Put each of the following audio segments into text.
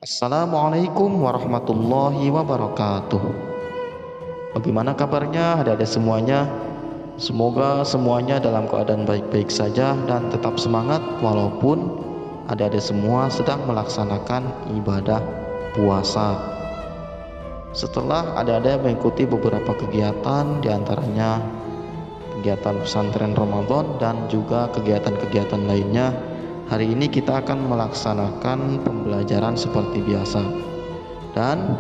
Assalamualaikum warahmatullahi wabarakatuh. Bagaimana kabarnya adik-adik semuanya? Semoga semuanya dalam keadaan baik-baik saja dan tetap semangat walaupun adik-adik semua sedang melaksanakan ibadah puasa. Setelah adik-adik mengikuti beberapa kegiatan, diantaranya kegiatan pesantren Ramadan dan juga kegiatan-kegiatan lainnya, hari ini kita akan melaksanakan pembelajaran seperti biasa. Dan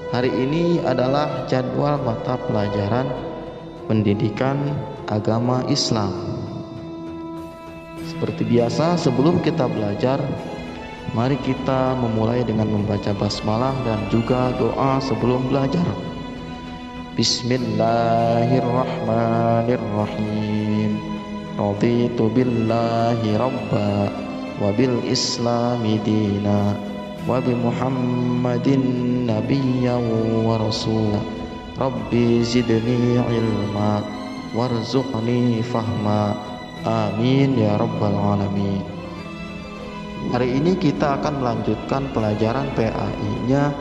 hari ini adalah jadwal mata pelajaran pendidikan agama Islam. Seperti biasa, sebelum kita belajar, mari kita memulai dengan membaca basmalah dan juga doa sebelum belajar. Bismillahirrahmanirrahim. Raditu billahi rabba wa bil islami dina wa bi Muhammadin nabiyyan wa rasula. Rabbi zidni ilma warzuqni fahma. Amin ya rabbal alamin. Hari ini kita akan melanjutkan pelajaran PAI-nya,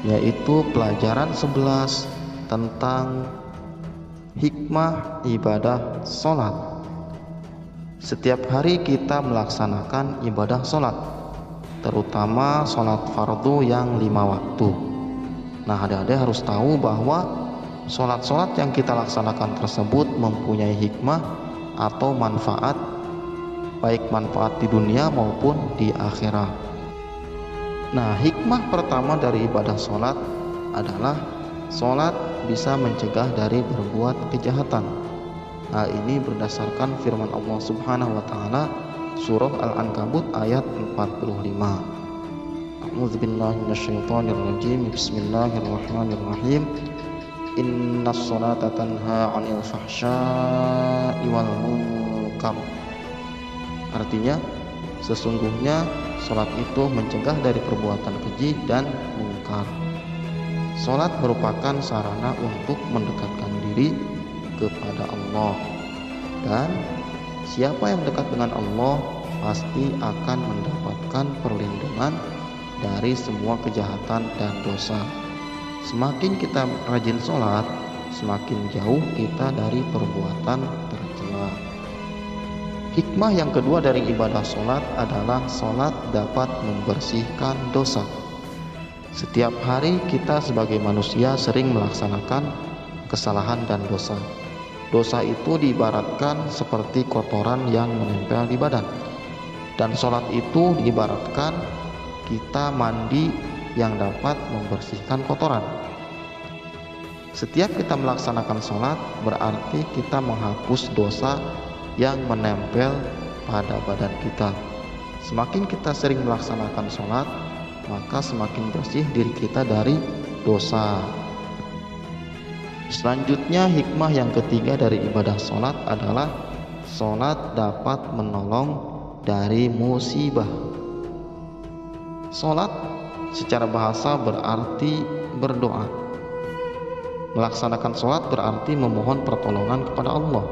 yaitu pelajaran 11 tentang hikmah ibadah sholat. Setiap hari kita melaksanakan ibadah sholat, terutama sholat fardu yang 5 waktu. Nah, adik-adik harus tahu bahwa sholat-sholat yang kita laksanakan tersebut mempunyai hikmah atau manfaat, baik manfaat di dunia maupun di akhirat. Nah, hikmah pertama dari ibadah sholat adalah sholat bisa mencegah dari berbuat kejahatan. Hal ini berdasarkan firman Allah Subhanahu wa taala surah Al-Ankabut ayat 45. A'udzubillahi minasyaitonirrajim. Bismillahirrahmanirrahim. Innas sholata tanha 'anil fahsya'i wal munkar. Artinya, sesungguhnya sholat itu mencegah dari perbuatan keji dan mungkar. Sholat merupakan sarana untuk mendekatkan diri kepada Allah, dan siapa yang dekat dengan Allah pasti akan mendapatkan perlindungan dari semua kejahatan dan dosa. Semakin kita rajin sholat, semakin jauh kita dari perbuatan tercela. Hikmah yang kedua dari ibadah sholat adalah sholat dapat membersihkan dosa. Setiap hari kita sebagai manusia sering melaksanakan kesalahan dan dosa. Dosa itu diibaratkan seperti kotoran yang menempel di badan. Dan sholat itu diibaratkan kita mandi yang dapat membersihkan kotoran. Setiap kita melaksanakan sholat berarti kita menghapus dosa yang menempel pada badan kita. Semakin kita sering melaksanakan sholat, maka semakin bersih diri kita dari dosa. Selanjutnya, hikmah yang ketiga dari ibadah sholat adalah sholat dapat menolong dari musibah. Sholat secara bahasa berarti berdoa. Melaksanakan sholat berarti memohon pertolongan kepada Allah.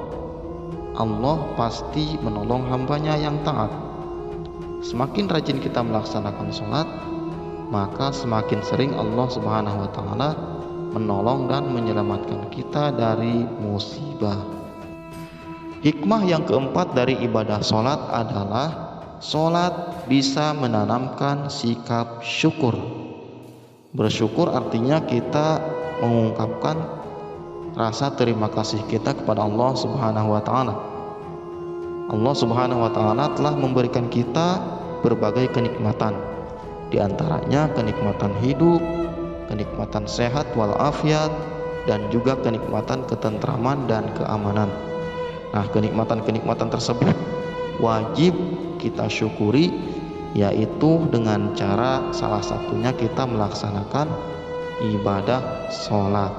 Allah pasti menolong hambanya yang taat. Semakin rajin kita melaksanakan sholat, maka semakin sering Allah Subhanahu wa taala menolong dan menyelamatkan kita dari musibah. Hikmah yang keempat dari ibadah sholat adalah sholat bisa menanamkan sikap syukur. Bersyukur artinya kita mengungkapkan rasa terima kasih kita kepada Allah Subhanahu wa taala. Allah Subhanahu wa taala telah memberikan kita berbagai kenikmatan. Di antaranya kenikmatan hidup, kenikmatan sehat walafiat, dan juga kenikmatan ketentraman dan keamanan. Nah, kenikmatan-kenikmatan tersebut wajib kita syukuri, yaitu dengan cara salah satunya kita melaksanakan ibadah sholat.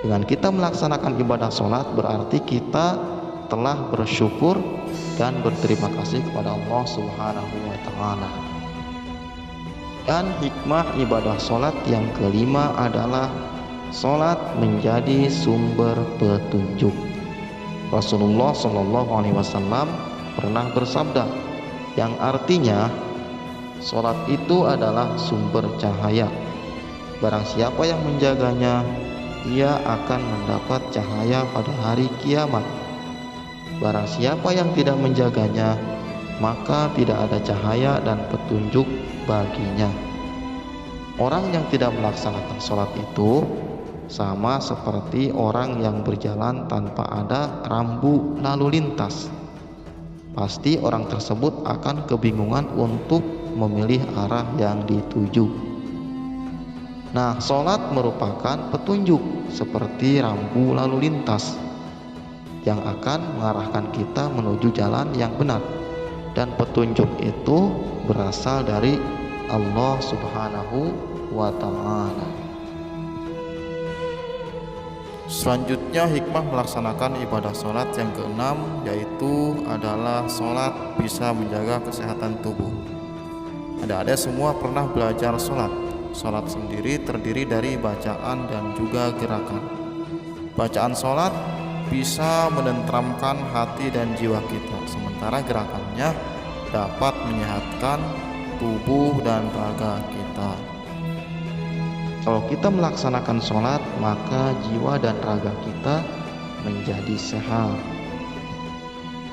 Dengan kita melaksanakan ibadah sholat berarti kita telah bersyukur dan berterima kasih kepada Allah Subhanahu wa taala. Dan hikmah ibadah sholat yang kelima adalah sholat menjadi sumber petunjuk. Rasulullah Shallallahu Alaihi Wasallam pernah bersabda, yang artinya Salat itu adalah sumber cahaya. Barang siapa yang menjaganya, ia akan mendapat cahaya pada hari kiamat. Barang siapa yang tidak menjaganya, maka tidak ada cahaya dan petunjuk baginya. Orang yang tidak melaksanakan sholat itu sama seperti orang yang berjalan tanpa ada rambu lalu lintas. Pasti orang tersebut akan kebingungan untuk memilih arah yang dituju. Nah, sholat merupakan petunjuk seperti rambu lalu lintas yang akan mengarahkan kita menuju jalan yang benar. Dan petunjuk itu berasal dari Allah Subhanahu wa ta'ala. Selanjutnya, hikmah melaksanakan ibadah sholat yang keenam yaitu adalah sholat bisa menjaga kesehatan tubuh. Adik-adik semua pernah belajar sholat. Sholat sendiri terdiri dari bacaan dan juga gerakan. Bacaan sholat bisa menenteramkan hati dan jiwa kita, sementara gerakannya dapat menyehatkan tubuh dan raga kita. Kalau kita melaksanakan sholat, maka jiwa dan raga kita menjadi sehat.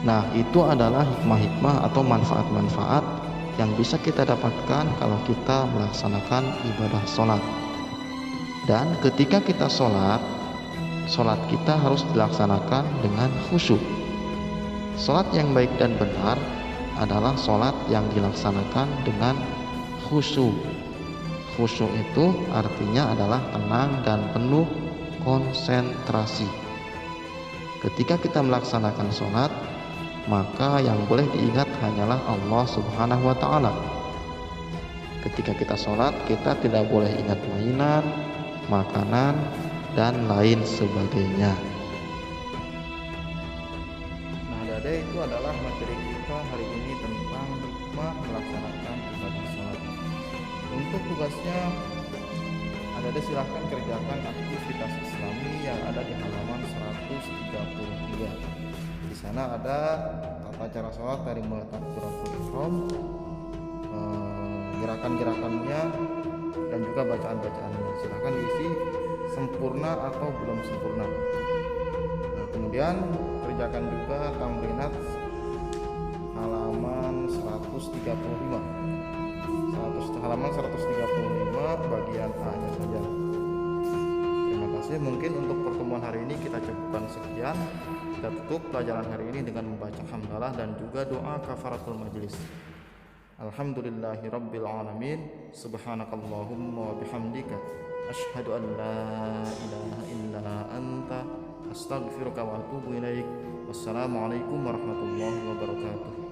Nah, itu adalah hikmah-hikmah atau manfaat-manfaat yang bisa kita dapatkan kalau kita melaksanakan ibadah sholat. Dan ketika kita sholat kita harus dilaksanakan dengan khusyuk. Sholat yang baik dan benar adalah sholat yang dilaksanakan dengan khusyuk. Khusyuk itu artinya adalah tenang dan penuh konsentrasi. Ketika kita melaksanakan sholat, maka yang boleh diingat hanyalah Allah Subhanahu wa ta'ala. Ketika kita sholat, kita tidak boleh ingat mainan, makanan, dan lain sebagainya. Nah, adik-adik, itu adalah materi kita hari ini tentang hikmah melaksanakan ibadah sholat. Untuk tugasnya, adik-adik silahkan kerjakan aktivitas Islami yang ada di halaman 133. Di sana ada tata cara sholat dari mulai takbiratul ihram, gerakan-gerakannya, dan juga bacaan-bacaannya. Silahkan diisi sempurna atau belum sempurna. Nah, kemudian kerjakan juga tamrinat halaman 135. Halaman 135 bagian A-nya saja. Terima kasih. Mungkin untuk pertemuan hari ini kita cukupkan sekian. Kita tutup pelajaran hari ini dengan membaca hamdalah dan juga doa kafaratul majelis. Alhamdulillahirabbil alamin. Subhanakallahumma wa bihamdika asyhadu an la ilaha illa anta astaghfiruka wa atubu ilaik. Wassalamualaikum warahmatullahi wabarakatuh.